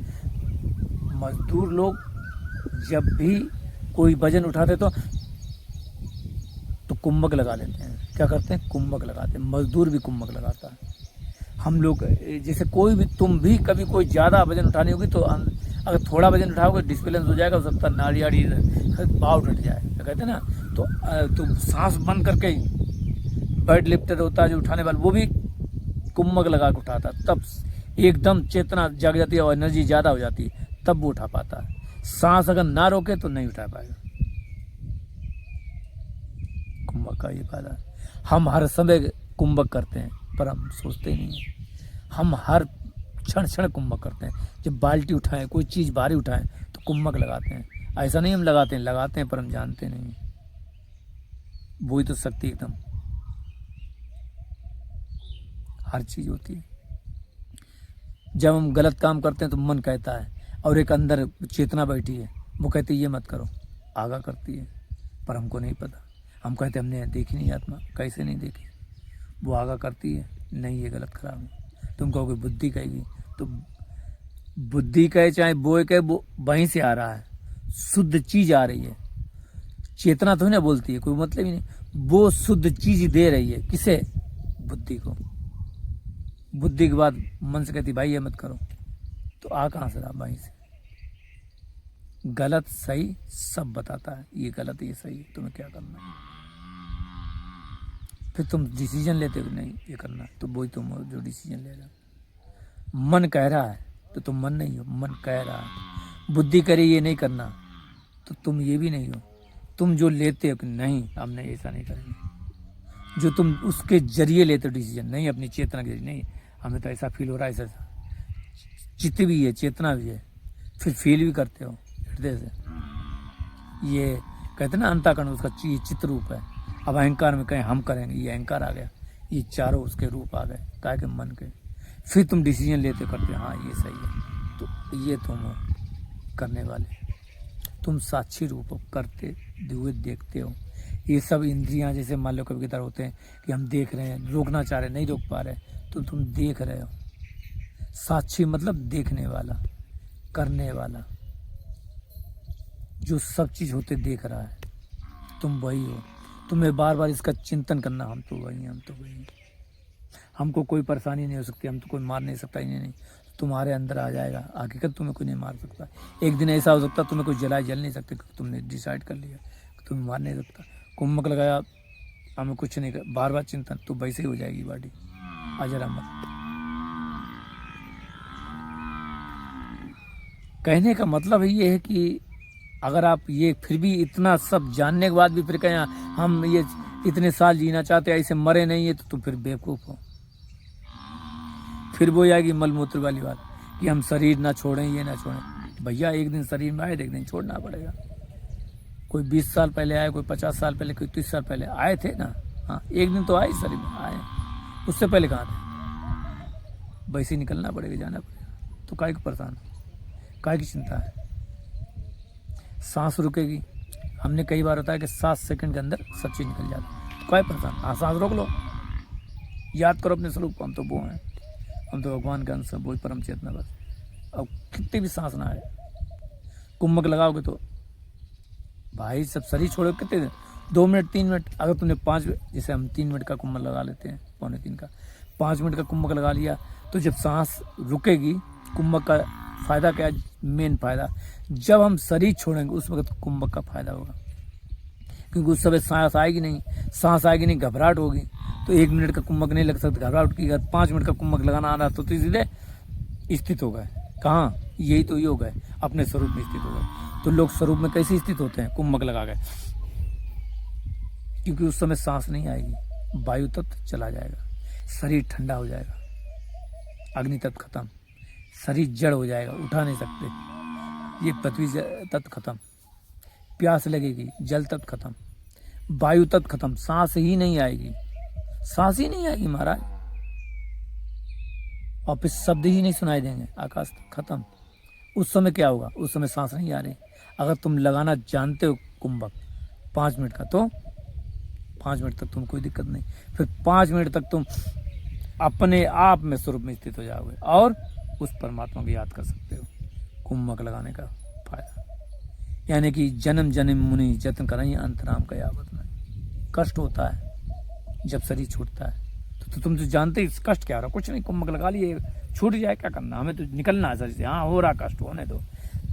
मजदूर लोग जब भी कोई वजन उठाते तो कुंभक लगा लेते हैं। क्या करते हैं? कुंभक लगाते हैं। मजदूर भी कुंभक लगाता है। हम लोग जैसे कोई भी, तुम भी कभी कोई ज़्यादा वजन उठानी होगी तो अगर थोड़ा वजन उठाओगे डिस्बैलेंस हो जाएगा, हो सकता है नाड़ी आड़ी भाव उठ जाए। क्या कहते हैं ना, तो तुम सांस बंद करके, वेट लिफ्टर होता है जो उठाने वाला, वो भी कुंभक लगा के उठाता है, तब एकदम चेतना जाग जाती है और एनर्जी ज़्यादा हो जाती है, तब वो उठा पाता है। सांस अगर ना रोके तो नहीं उठा पाएगा। कुंभक का ये फायदा है। हम हर समय कुंभक करते हैं पर हम सोचते ही नहीं हैं। हम हर क्षण कुंभक करते हैं। जब बाल्टी उठाएं, कोई चीज़ भारी उठाएं तो कुंभक लगाते हैं। ऐसा नहीं हम लगाते हैं पर हम जानते नहीं। वही तो शक्ति एकदम हर चीज़ होती है। जब हम गलत काम करते हैं तो मन कहता है, और एक अंदर चेतना बैठी है, वो कहती है ये मत करो, आगा करती है, पर हमको नहीं पता। हम कहते हमने देखी नहीं आत्मा। कैसे नहीं देखी? वो आगा करती है, नहीं ये गलत खराब है। तुम कहोगे बुद्धि कहेगी, तो बुद्धि कहे चाहे वो कहे, वो वहीं से आ रहा है, शुद्ध चीज़ आ रही है। चेतना तो ना बोलती है, कोई मतलब ही नहीं। वो शुद्ध चीज़ दे रही है, किसे? बुद्धि को। बुद्धि के बाद मन से कहती भाई ये मत करो, तो आ कहाँ से रहा? वहीं से। गलत सही सब बताता है, ये गलत ये सही, तुम्हें क्या करना है। फिर तुम डिसीजन लेते हो नहीं ये करना, तो वही तुम हो जो डिसीजन ले रहे हो। मन कह रहा है तो तुम मन नहीं हो, मन कह रहा है। बुद्धि करे ये नहीं करना तो तुम ये भी नहीं हो। तुम जो लेते हो कि नहीं हमने ऐसा नहीं करेंगे, जो तुम उसके जरिए लेते हो डिसीजन, नहीं अपनी चेतना के जरिए, नहीं हमें तो ऐसा फील हो रहा है, ऐसा चित्त भी है चेतना भी है, फिर फील भी करते हो हृदय से। ये कहते ना अंतःकरण, उसका ये चित्र रूप है। अब अहंकार में कहें हम करेंगे, ये अहंकार आ गया, ये चारों उसके रूप आ गए काहे के मन के। फिर तुम डिसीजन लेते करते हाँ ये सही है, तो ये तुम हो करने वाले। तुम साक्षी रूप हो, करते हुए देखते हो। ये सब इंद्रियां जैसे मान लो कभी कभार होते हैं कि हम देख रहे हैं, रोकना चाह रहे हैं, नहीं रोक पा रहे, तो तुम देख रहे हो। साक्षी मतलब देखने वाला, करने वाला, जो सब चीज़ होते देख रहा है, तुम वही हो। तुम्हें बार बार इसका चिंतन करना, हम तो वही हैं, हम तो वही हैं, हमको कोई परेशानी नहीं हो सकती, हम तो कोई मार नहीं सकता, इन्हें नहीं। तुम्हारे अंदर आ जाएगा। हकीकत तुम्हें कोई नहीं मार सकता। एक दिन ऐसा हो सकता तुम्हें कोई जल नहीं सकते, तुमने डिसाइड कर लिया कि तुम्हें मार नहीं सकता। कुम्भक लगाया, हमें कुछ नहीं कर, बार बार चिंतन, तो वैसे ही हो जाएगी बॉडी अजर अमर। कहने का मतलब ये है कि अगर आप ये फिर भी इतना सब जानने के बाद भी फिर कहें हम ये इतने साल जीना चाहते हैं, ऐसे मरे नहीं है, तो तुम फिर बेवकूफ़ हो। फिर वो आएगी मलमूत्र वाली बात कि हम शरीर ना छोड़ें, ये ना छोड़ें। भैया एक दिन शरीर में आए, एक दिन छोड़ना पड़ेगा। कोई 20 साल पहले आए, कोई 50 साल पहले, कोई 30 साल पहले आए थे ना। हाँ, एक दिन तो आए शरीर में, आए, उससे पहले कहाँ थे। वैसे ही निकलना पड़ेगा, जाना पड़ेगा। तो काय को परेशान, काय की चिंता है। सांस रुकेगी, हमने कई बार बताया कि 7 सेकंड के अंदर सब चीज़ निकल जाती है। तो काय परेशान, हाँ सांस रोक लो, याद करो अपने स्वरूप को। हम तो वो हैं, हम तो भगवान के अंश, वही परम चेतना बस। अब कितनी भी सांस ना आए, कुम्भक लगाओगे तो भाई सब शरीर छोड़ो। कितने दिन, 2 मिनट 3 मिनट, अगर तुमने 5, जैसे हम 3 मिनट का कुम्भक लगा लेते हैं, पौने 3 का, 5 मिनट का कुम्भक लगा लिया, तो जब सांस रुकेगी, कुम्भक का फायदा क्या है, मेन फायदा, जब हम शरीर छोड़ेंगे उस वक्त कुम्भक का फायदा होगा। क्योंकि उस समय सांस आएगी नहीं, सांस आएगी नहीं, घबराहट होगी, तो 1 मिनट का कुम्भक नहीं लग सकता। घबराहट की, अगर 5 मिनट का कुम्भक लगाना आ रहा तो सीधे स्थित हो गए। कहाँ, यही तो योग है, अपने स्वरूप में स्थित हो गए। तो लोग स्वरूप में कैसे स्थित होते हैं, कुम्भक लगा गए, क्योंकि उस समय सांस नहीं आएगी, वायु तत्व चला जाएगा, शरीर ठंडा हो जाएगा, अग्नि तत्व खत्म, शरीर जड़ हो जाएगा, उठा नहीं सकते, ये पृथ्वी तत्व खत्म, प्यास लगेगी, जल तत्व खत्म, वायु तत्व खत्म, सांस ही नहीं आएगी, सांस ही नहीं आएगी महाराज। और फिर शब्द ही नहीं सुनाई देंगे, आकाश खत्म। उस समय क्या होगा, उस समय सांस नहीं आ रही। अगर तुम लगाना जानते हो कुम्भक 5 मिनट का, तो 5 मिनट तक तुम कोई दिक्कत नहीं, फिर 5 मिनट तक तुम अपने आप में स्वरूप में स्थित हो जाओगे और उस परमात्मा को याद कर सकते हो। कुम्भक लगाने का फायदा, यानी कि जन्म जन्म मुनि जतन करें अंतराम का यावत नहीं। कष्ट होता है जब शरीर छूटता है, तो तुम तो जानते ही कष्ट क्या हो रहा, कुछ नहीं, कुम्भक लगा लिए, छूट जाए, क्या करना, हमें तो निकलना है शरीर से। हाँ हो रहा कष्ट, होने दो,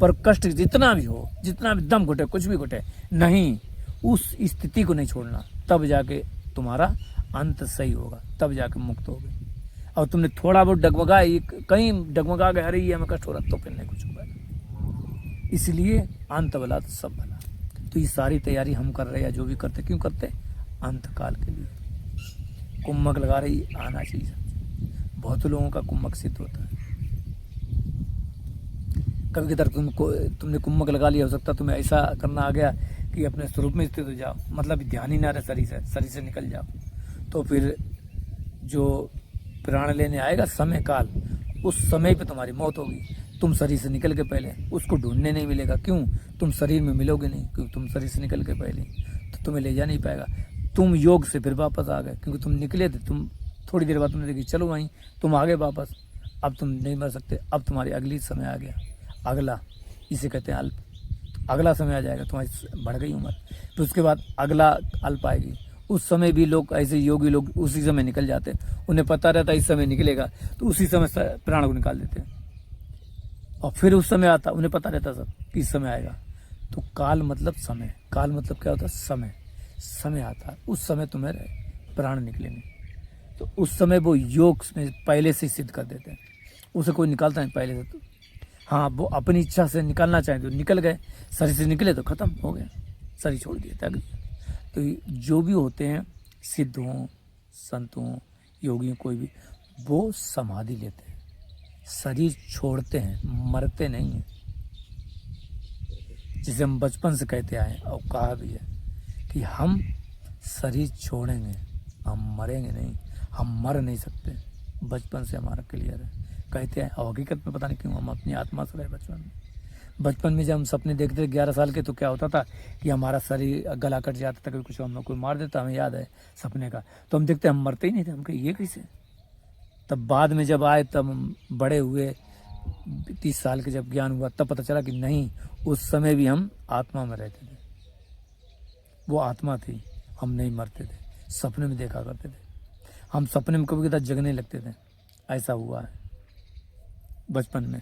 पर कष्ट जितना भी हो, जितना भी दम घुटे, कुछ भी घुटे नहीं, उस स्थिति को नहीं छोड़ना, तब जाके तुम्हारा अंत सही होगा, तब जाके मुक्त होगे। और तुमने थोड़ा बहुत डगमगा, कहीं डगमगा गए, अरे ये हमें कष्ट हो रहा, तो फिर नहीं कुछ होगा। इसलिए अंत भला तो सब भला। तो ये सारी तैयारी हम कर रहे हैं, जो भी करते, क्यों करते, अंत काल के लिए। कुम्भक लगा रही, आना चाहिए। बहुत लोगों का कुम्भक सिद्ध होता है। कभी की तरह तुमने कुम्भक लगा लिया, हो सकता तुम्हें ऐसा करना आ गया कि अपने स्वरूप में स्थित हो जाओ, मतलब ध्यान ही ना रहे, शरीर से निकल जाओ, तो फिर जो प्राण लेने आएगा समय काल, उस समय पे तुम्हारी मौत होगी। तुम शरीर से निकल के पहले उसको ढूंढने नहीं मिलेगा। क्यों, तुम शरीर में मिलोगे नहीं, क्योंकि तुम शरीर से निकल के पहले, तो तुम्हें ले जा नहीं पाएगा। तुम योग से फिर वापस आ गए, क्योंकि तुम निकले थे, तुम थोड़ी देर बाद तुमने देखी चलो वहीं, तुम आ गए वापस। अब तुम नहीं मर सकते, अब तुम्हारी अगली समय आ गया, अगला, इसे कहते हैं अल्प। तो अगला समय आ जाएगा, तुम्हारी बढ़ गई उम्र, तो उसके बाद अगला अल्प आएगी। उस समय भी लोग ऐसे योगी लोग उसी समय निकल जाते हैं, उन्हें पता रहता है इस समय निकलेगा, तो उसी समय प्राण को निकाल देते हैं। और फिर उस समय आता, उन्हें पता रहता सब कि इस समय आएगा। तो काल मतलब समय, काल मतलब क्या होता है, समय, समय आता है, उस समय तुम्हें प्राण निकलेंगे। तो उस समय वो योग में पहले से सिद्ध कर देते हैं, उसे कोई निकालता नहीं पहले से। तो हाँ, वो अपनी इच्छा से निकालना चाहें तो निकल गए, शरीर से निकले तो खत्म हो गया, शरीर छोड़ दिया त्याग। तो जो भी होते हैं, सिद्ध हों, संत हों, योगी हों, कोई भी, वो समाधि लेते हैं, शरीर छोड़ते हैं, मरते नहीं हैं। जिसे हम बचपन से कहते आए और कहा भी है कि हम शरीर छोड़ेंगे, हम मरेंगे नहीं, हम मर नहीं सकते। बचपन से हमारा क्लियर है, कहते हैं। और हकीकत में पता नहीं क्यों हम अपनी आत्मा से रहे बचपन में जब हम सपने देखते थे 11 साल के, तो क्या होता था कि हमारा शरीर गला कट जाता था, कभी कुछ हम कोई मार देता, हमें याद है सपने का, तो हम देखते हम मरते ही नहीं थे। हम कहे ये कैसे। तब बाद में जब आए, तब हम बड़े हुए, 30 साल के जब ज्ञान हुआ, तब पता चला कि नहीं, उस समय भी हम आत्मा में रहते थे, वो आत्मा थी, हम नहीं मरते थे, सपने में देखा करते थे। हम सपने में कभी कभी जगने लगते थे, ऐसा हुआ है। बचपन में,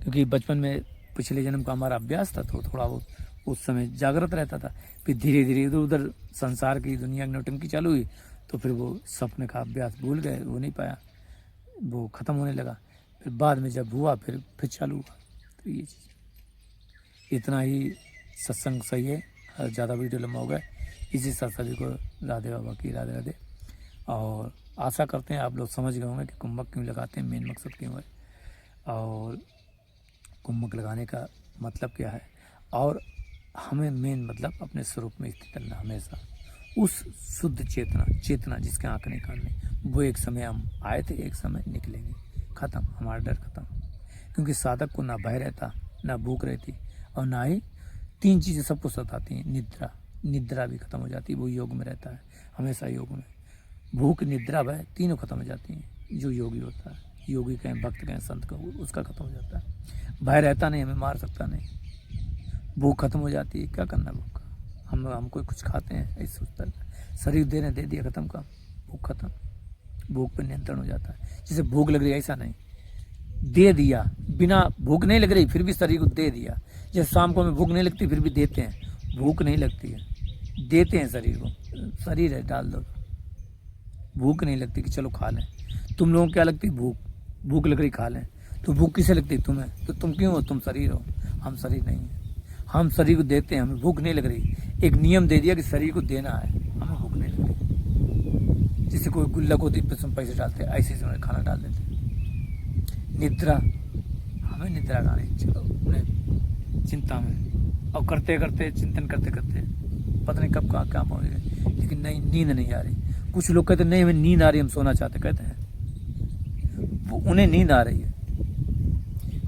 क्योंकि बचपन में पिछले जन्म का हमारा अभ्यास था, तो थोड़ा बहुत उस समय जागृत रहता था। फिर धीरे धीरे इधर उधर संसार की दुनिया की नौटंकी चालू हुई, तो फिर वो सपने का अभ्यास भूल गए, वो नहीं पाया, वो ख़त्म होने लगा। फिर बाद में जब हुआ फिर चालू हुआ। तो ये चीज़, इतना ही सत्संग सही है, ज़्यादा वीडियो लंबा हो गया। इसी साथ सभी को राधे बाबा की राधे राधे। और आशा करते हैं आप लोग समझ गए होंगे कि कुंभक क्यों लगाते हैं, मेन मकसद क्यों है, और कुंभक लगाने का मतलब क्या है। और हमें मेन मतलब अपने स्वरूप में स्थित रहना, हमेशा उस शुद्ध चेतना जिसके आँख नहीं कान नहीं, वो एक समय हम आए थे, एक समय निकलेंगे, ख़त्म, हमारा डर ख़त्म। क्योंकि साधक को ना भय रहता, ना भूख रहती, और ना ही 3 चीज़ें सबको सताती हैं। निद्रा भी खत्म हो जाती है, वो योग में रहता है, हमेशा योग में। भूख, निद्रा, भय तीनों खत्म हो जाती हैं। जो योगी होता है, योगी कहें, भक्त कहें, संत कहें, उसका खत्म हो जाता है। भय रहता नहीं, हमें मार सकता नहीं। भूख खत्म हो जाती है, क्या करना भूख का, हम कोई कुछ खाते हैं ऐसे सोचता है, शरीर दे दिया, खत्म काम, भूख खत्म। भूख पर नियंत्रण हो जाता है। जैसे भूख लग रही है, ऐसा नहीं, दे दिया, बिना भूख नहीं लग रही फिर भी शरीर को दे दिया। जैसे शाम को हमें भूख नहीं लगती फिर भी देते हैं, भूख नहीं लगती है, देते हैं शरीर को, शरीर है डाल दो। भूख नहीं लगती कि चलो खा लें। तुम लोगों को क्या लगती, भूख लग रही खा लें, तो भूख किसे लगती, तुम्हें, तो तुम क्यों हो, तुम शरीर हो, हम शरीर नहीं है। हम शरीर को देते हैं, हमें भूख नहीं लग रही, एक नियम दे दिया कि शरीर को देना है, हमें भूख नहीं लग रही। जैसे कोई गुल्लक होती है, पैसे डालते हैं, ऐसे ही खाना डाल देते हैं। निद्रा, हमें निद्रा लानी, चलो अपने चिंता में, और करते करते चिंतन करते करते पता नहीं कब कहाँ क्या पहुँच गए, लेकिन नहीं, नींद नहीं आ रही। कुछ लोग कहते नहीं हमें नींद आ रही, हम सोना चाहते, कहते हैं वो उन्हें नींद आ रही है।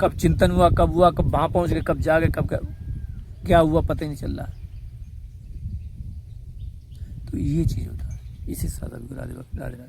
कब चिंतन हुआ, कब वहाँ पहुँच गए, कब जागे, कब क्या हुआ पता ही नहीं चल रहा। तो ये चीज़ होता है। इसी साथ राधे राधे।